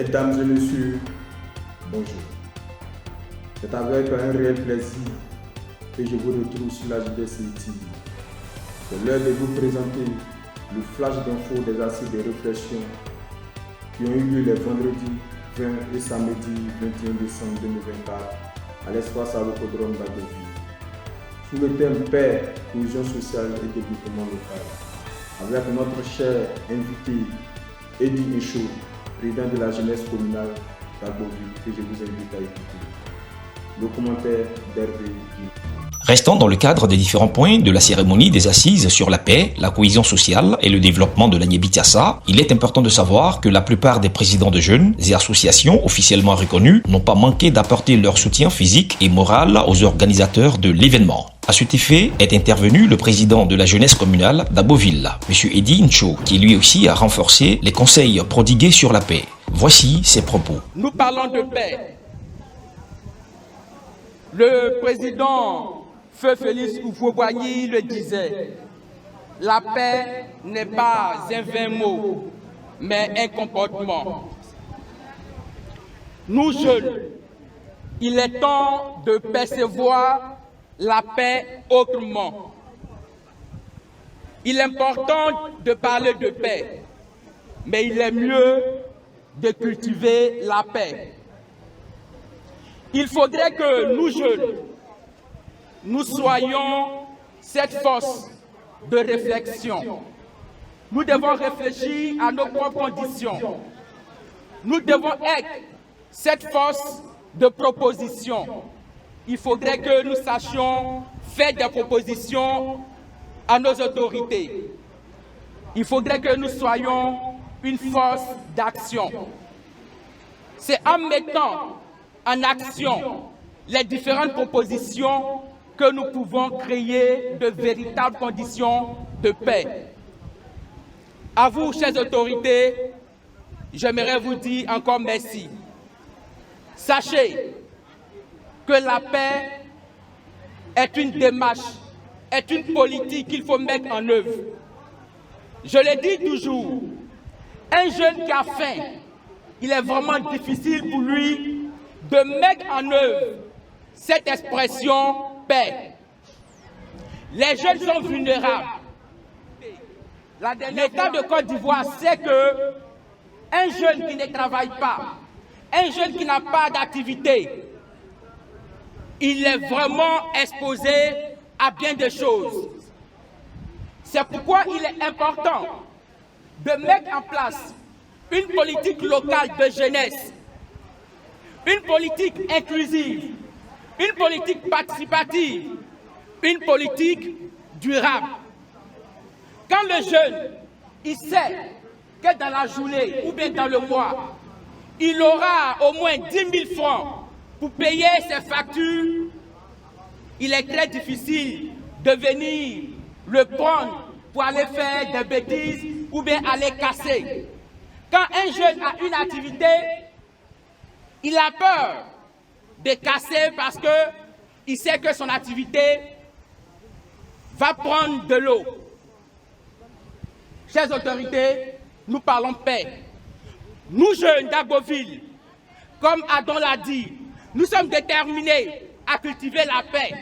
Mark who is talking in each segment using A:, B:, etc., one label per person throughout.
A: Mesdames et messieurs, bonjour. C'est avec un réel plaisir que je vous retrouve sur la JDC TV. C'est l'heure de vous présenter le flash d'infos des assises de réflexion qui ont eu lieu les vendredis 20 et samedi 21 décembre 2024 à l'espace à l'Hippodrome d'Abbeville. Sous le thème paix, cohésion sociale et développement local. Avec notre cher invité Eddy Ncho, président de la jeunesse communale d'Abbeville, que je vous invite à écouter. Le commentaire d'Hervé.
B: Restant dans le cadre des différents points de la cérémonie des assises sur la paix, la cohésion sociale et le développement de la Nyébitiassa, il est important de savoir que la plupart des présidents de jeunes et associations officiellement reconnus n'ont pas manqué d'apporter leur soutien physique et moral aux organisateurs de l'événement. À cet effet est intervenu le président de la jeunesse communale d'Abbeville, M. Eddy Ncho, qui lui aussi a renforcé les conseils prodigués sur la paix. Voici ses propos.
C: Nous parlons de paix. Le président Feu Félix Houphouët-Boigny le disait, la paix n'est pas un vain mot, mais un comportement. Nous jeunes, il est temps de percevoir la paix autrement. Il est important de parler de paix, mais il est mieux de cultiver la paix. Il faudrait que nous jeunes, nous soyons cette force de réflexion. Nous devons réfléchir à nos propres conditions. Nous devons être cette force de proposition. Il faudrait que nous sachions faire des propositions à nos autorités. Il faudrait que nous soyons une force d'action. C'est en mettant en action les différentes propositions que nous pouvons créer de véritables conditions de paix. À vous, chères autorités, j'aimerais vous dire encore merci. Sachez que la paix est une démarche, est une politique qu'il faut mettre en œuvre. Je le dis toujours, un jeune qui a faim, il est vraiment difficile pour lui de mettre en œuvre cette expression paix. Les jeunes sont vulnérables. L'État de Côte d'Ivoire sait que un jeune qui ne travaille pas, un jeune qui n'a pas d'activité, il est vraiment exposé à bien des choses. C'est pourquoi il est important de mettre en place une politique locale de jeunesse, une politique inclusive, une politique participative, une politique durable. Quand le jeune, il sait que dans la journée ou bien dans le mois, il aura au moins 10 000 francs pour payer ses factures, il est très difficile de venir le prendre pour aller faire des bêtises ou bien aller casser. Quand un jeune a une activité, il a peur de casser parce qu'il sait que son activité va prendre de l'eau. Chères autorités, nous parlons paix. Nous jeunes d'Abbeville, comme Adam l'a dit, nous sommes déterminés à cultiver la paix.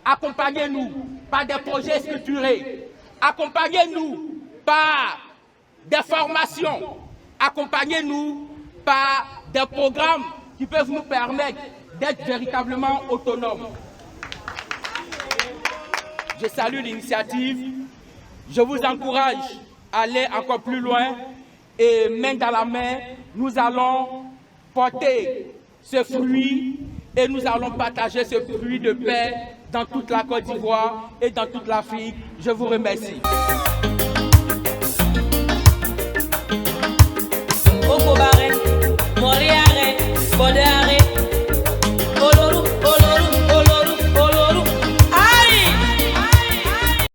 C: Accompagnez-nous par des projets structurés. Accompagnez-nous par des formations. Accompagnez-nous par des programmes qui peuvent nous permettre d'être véritablement autonomes. Je salue l'initiative. Je vous encourage à aller encore plus loin et main dans la main, nous allons porter ce fruit et nous allons partager ce fruit de paix dans toute la Côte d'Ivoire et dans toute l'Afrique. Je vous remercie.